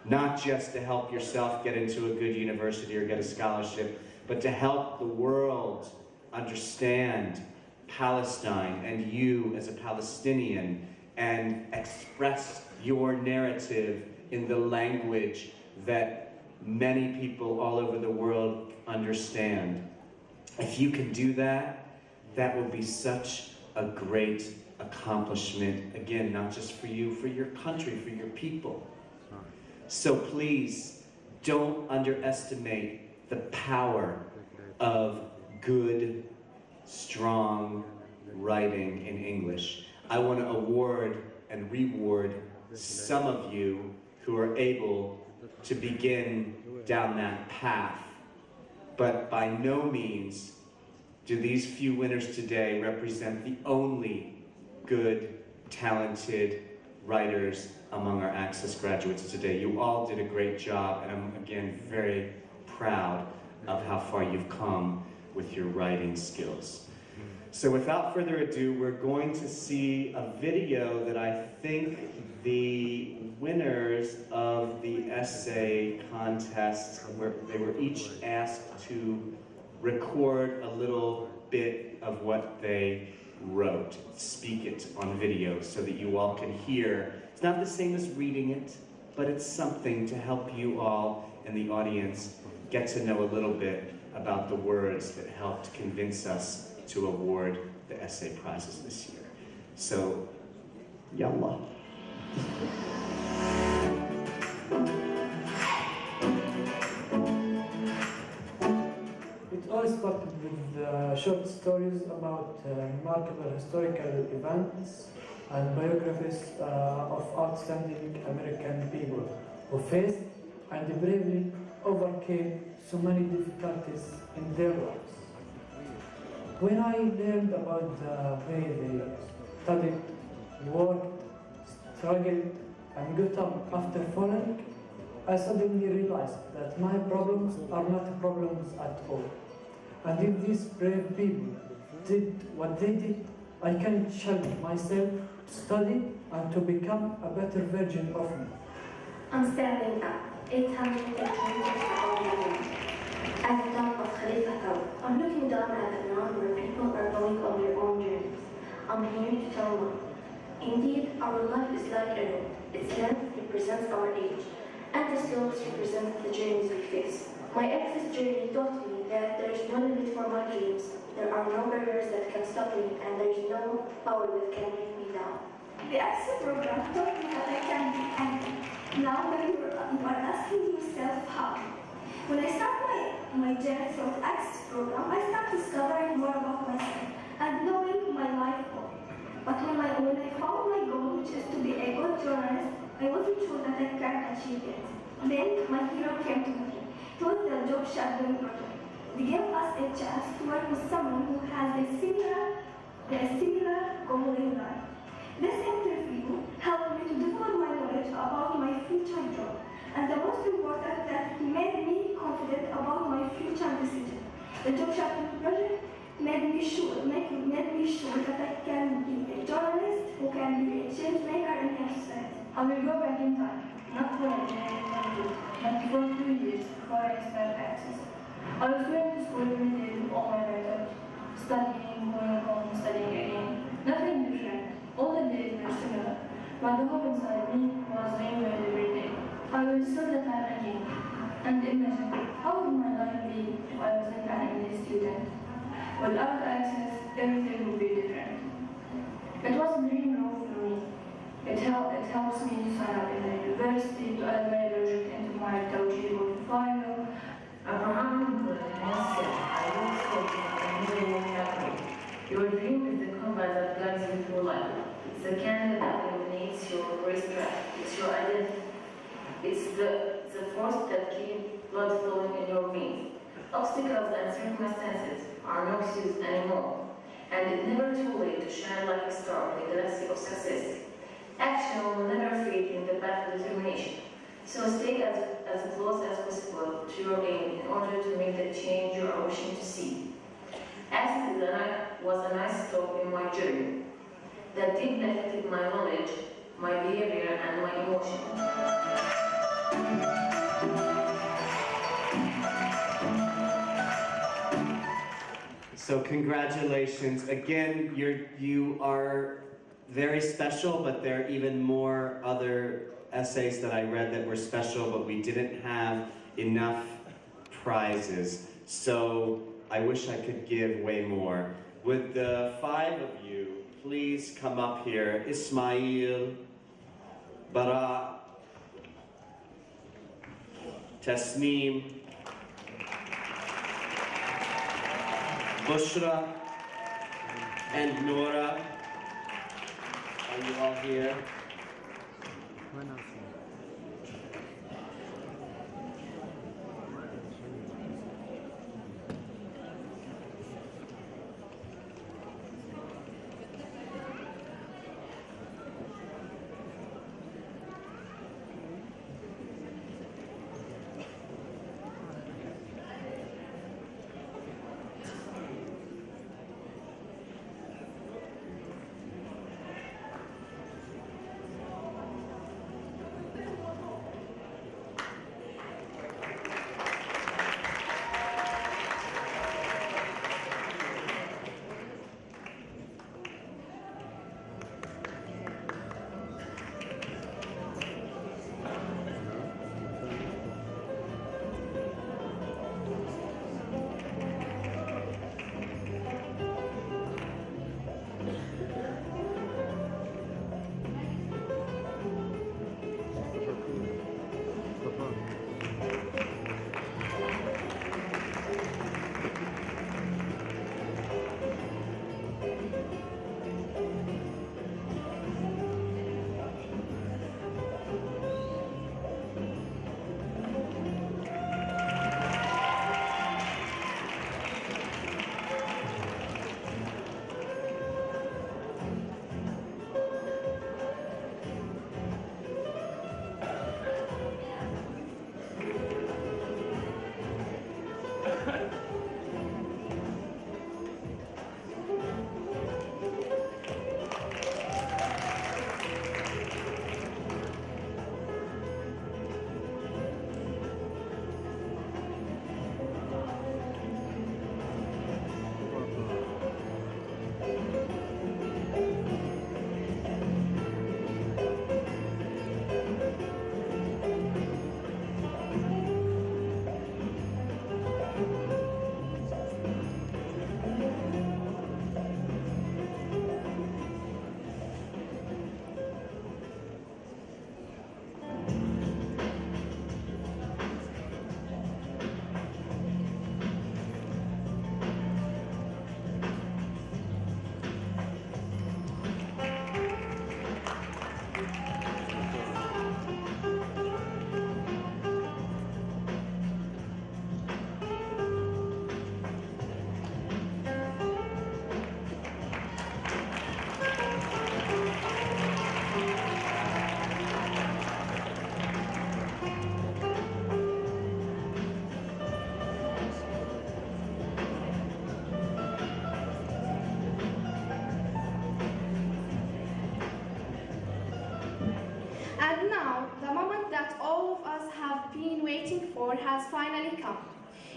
Not just to help yourself get into a good university or get a scholarship, but to help the world understand Palestine and you as a Palestinian and express your narrative in the language that many people all over the world understand. If you can do that, that will be such a great accomplishment. Again, not just for you, for your country, for your people. So please, don't underestimate the power of good, strong writing in English. I want to award and reward some of you who are able to begin down that path. But by no means do these few winners today represent the only good, talented writers among our Access graduates today. You all did a great job, and I'm again very proud of how far you've come with your writing skills. So without further ado, we're going to see a video that I think the winners of the essay contest, where they were each asked to record a little bit of what they wrote, speak it on video so that you all can hear. It's not the same as reading it, but it's something to help you all in the audience get to know a little bit about the words that helped convince us to award the essay prizes this year. So يلا. It all started with short stories about remarkable historical events and biographies of outstanding American people who faced and bravely overcame so many difficulties in their lives. When I learned about the way they studied, worked, struggled, and got up after falling, I suddenly realized that my problems are not problems at all. And if these brave people did what they did, I can challenge myself to study and to become a better version of me. I'm standing up, 800 meters above the moon, at the top of Khalifa Tower. I'm looking down at the ground where people are going on their own journeys. I'm here to tell them. Indeed, our life is like a road. Its length represents our age, and the slopes represent the journeys we face. My ex's journey taught me that there is no limit for my dreams. There are no barriers that can stop me, and there is no power that can bring me down. The Access program taught me that I can be angry. Now that you are asking yourself how. When I start my journey through the Access program, I start discovering more about myself and knowing my life more. But when I found my goal, which is to be a good journalist, I wasn't sure that I can achieve it. Then my hero came to me. It was the job shadowing project. They gave us a chance to work with someone who has a similar goal in life. This interview helped me to develop my knowledge about my future job, and the most important, that it made me confident about my future decision. The job shadowing project made me sure that I can be a journalist who can be a change maker in our society. I will go back in time, not for a year, but for 2 years before I start Access. I was going to school every day with all my relatives, studying, going home, studying again. Nothing different. All the days were similar, but the hope inside me was renewed every day. I will start the time again and imagine how would my life be if I wasn't an English student. Without Access, everything would be different. It was a dream role for me. It helps me to sign up in the university, to add my logic into my توجيه portfolio. Abraham Lincoln said, I will say and you will happen. Your dream is the compass that guides you through life. It's the candle that illuminates your racetrack. It's your identity. It's the force that keeps blood flowing in your veins. Obstacles and circumstances are no excuse anymore. And it's never too late to shine like a star in the galaxy of success. Action will never fade in the path of determination. So stay as close as possible to your aim in order to make the change you are wishing to see. Access was a nice stop in my journey that deeply affected my knowledge, my behavior, and my emotions. So congratulations. Again, you are very special, but there are even more other essays that I read that were special, but we didn't have enough prizes. So I wish I could give way more. Would the 5 of you please come up here? Ismail, Bara, Tasneem, Bushra, and Nora. Are you all here? has finally come.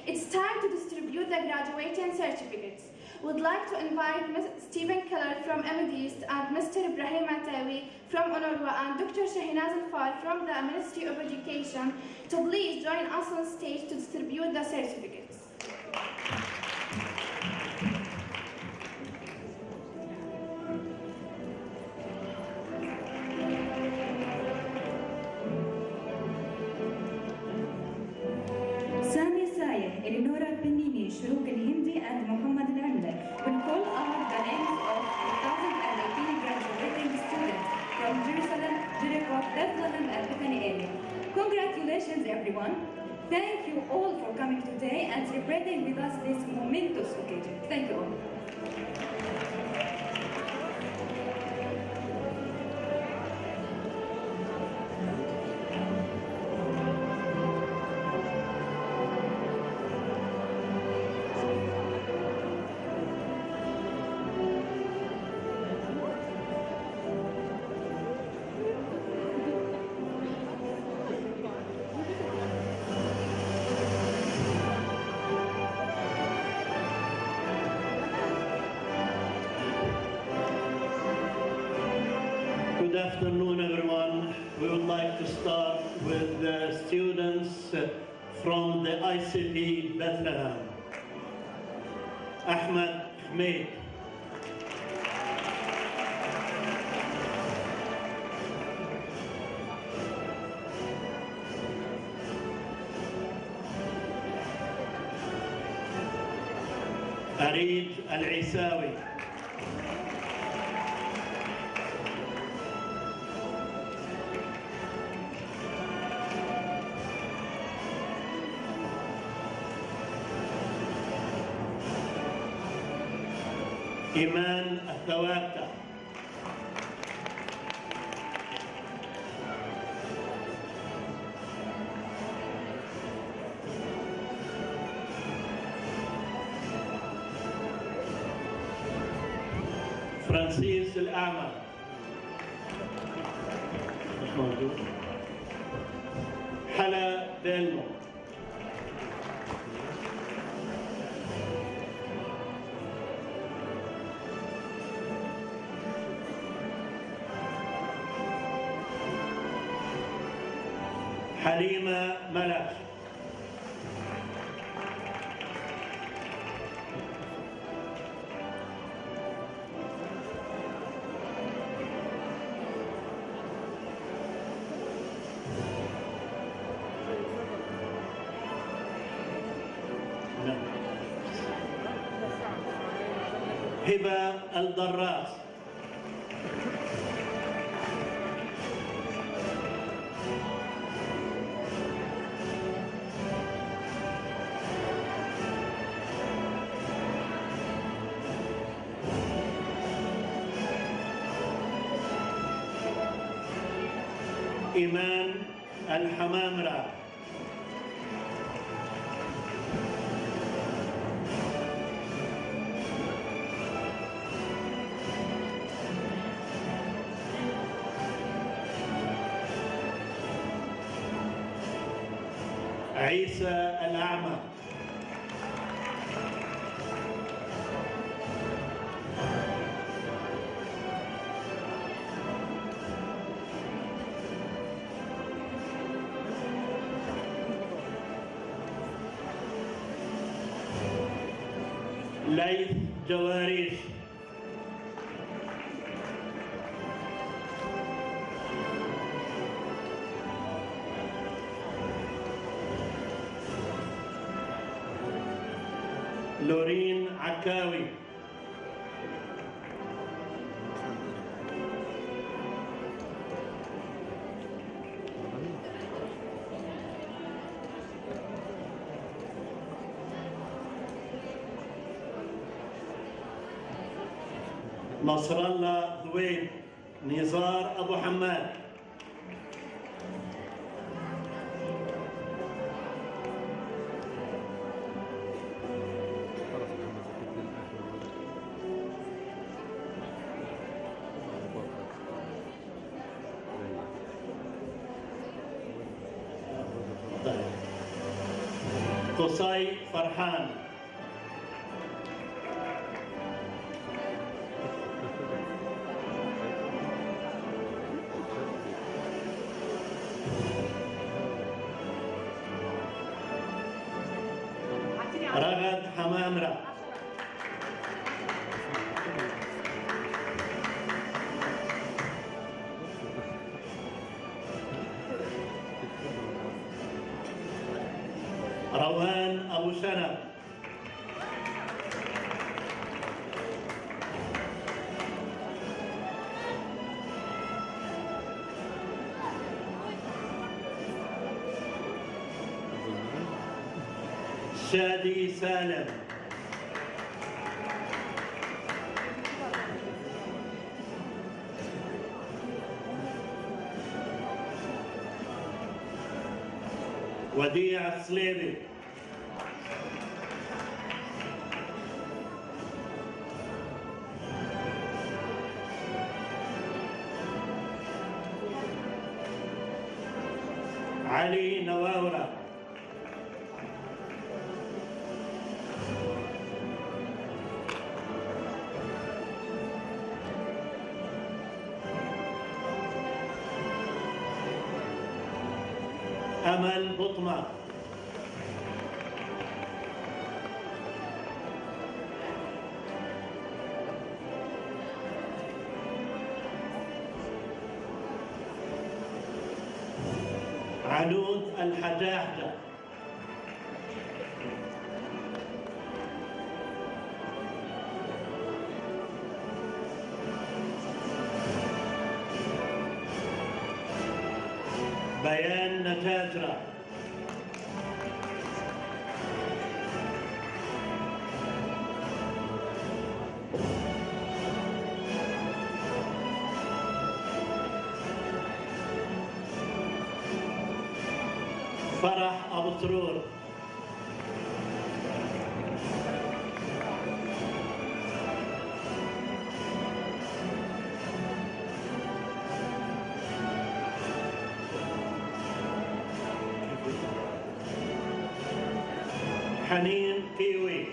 It's time to distribute the graduating certificates. We'd like to invite Ms. Stephen Keller from AMIDEAST and Mr. Ibrahim Atawi from UNRWA and Dr. Shahinaz Al-Far from the Ministry of Education to please join us on stage to distribute the certificates. Eleonora Benini, Shuruk Al-Hindi, and Muhammad Al-Amla will call out the names of 2018 graduating students from Jerusalem, Jericho, Bethlehem, and Bethany area. Congratulations, everyone. Thank you all for coming today and celebrating with us this momentous occasion. Thank you all. Good afternoon, everyone. We would like to start with the students from the ICP Bethlehem. Ahmed Ahmed. Arid Al-Isawi. إيمان الثوابتة. فرانسيس الأعمى. مش موجود. حلا ديلمو. حليمة ملك. هبة الدراس. إيمان الحمامرة. عيسى الأعمى. ليث جواريش. لورين عكاوي. نصر الله ذويب. نزار أبو حماد. قصي فرحان. رغد حمامرة. روان أبو شنب. شادي سالم. وديع الصليبي. علي نواورة. أمل بطمة. عنود الحجاحجة. بيان نجاجرة. فرح أبو سرور. حنين كيوي.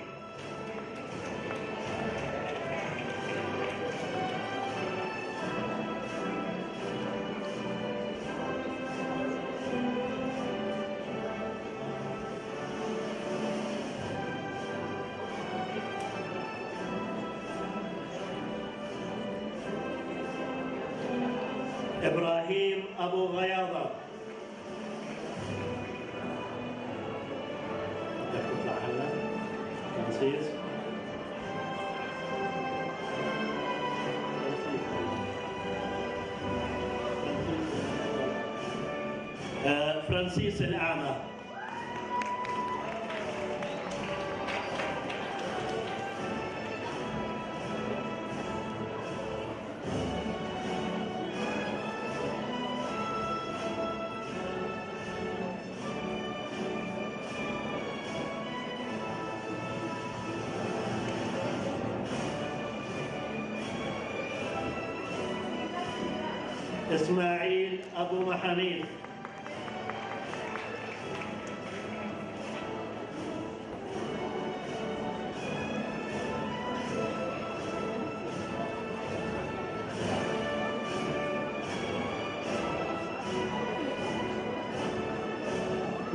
إبراهيم أبو غياضة. فرانسيس الأعمى. إسماعيل أبو محاميد.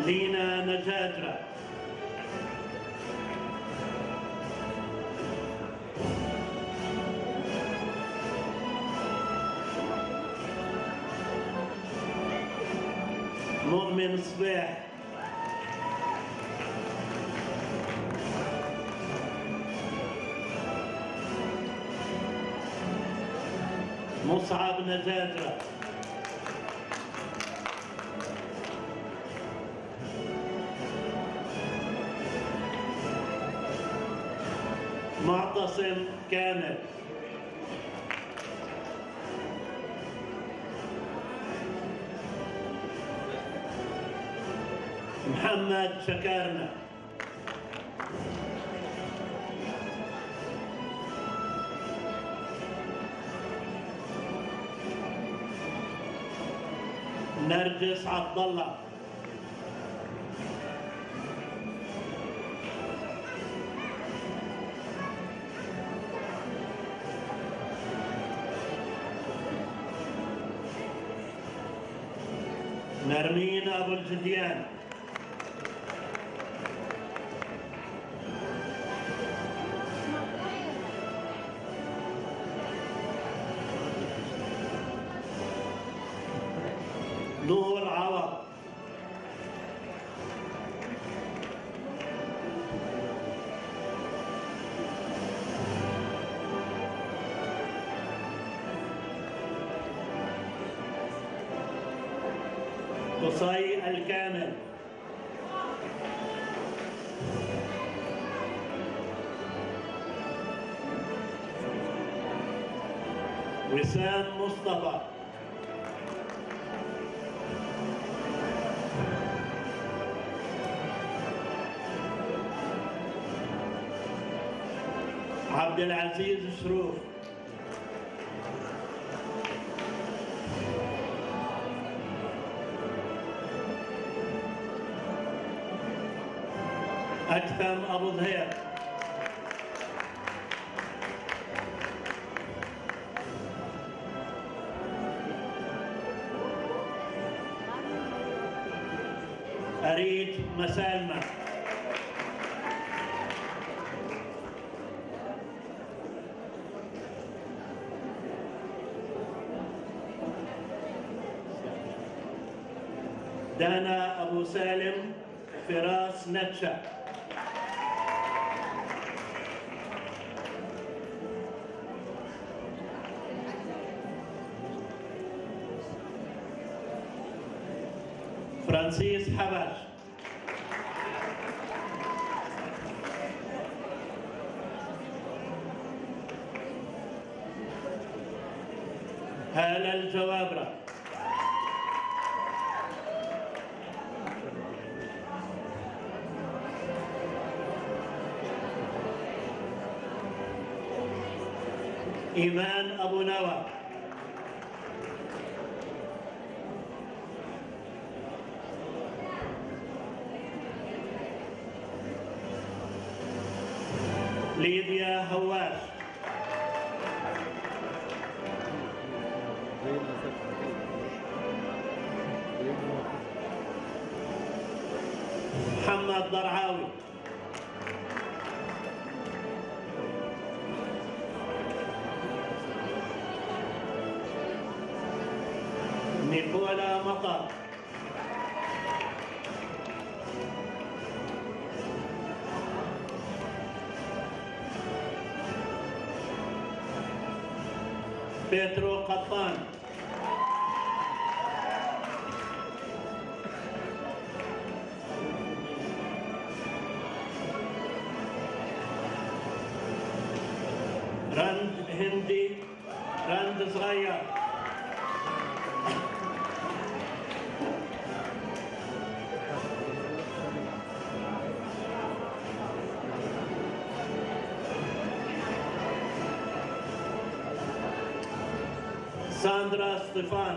لينا نجاجرة. مؤمن صبيح. مصعب نجاجرة. معتصم كامل. محمد شكارنا. نرجس عبد الله. نرمين أبو الجديان. نور عوض. قصي الكامل. وسام مصطفى. عبد العزيز شروف. أكثم أبو ظهير. أريد مسالمة. دانا أبو سالم فراس نتشا. فرانسيس حبش. هالة الجوابرة. إيمان أبو نوى. ليديا هواش. محمد ضرعاوي. نيكولا مطر. بيترو قطان. رند هندي. رند صغير. ساندرا ستيفان.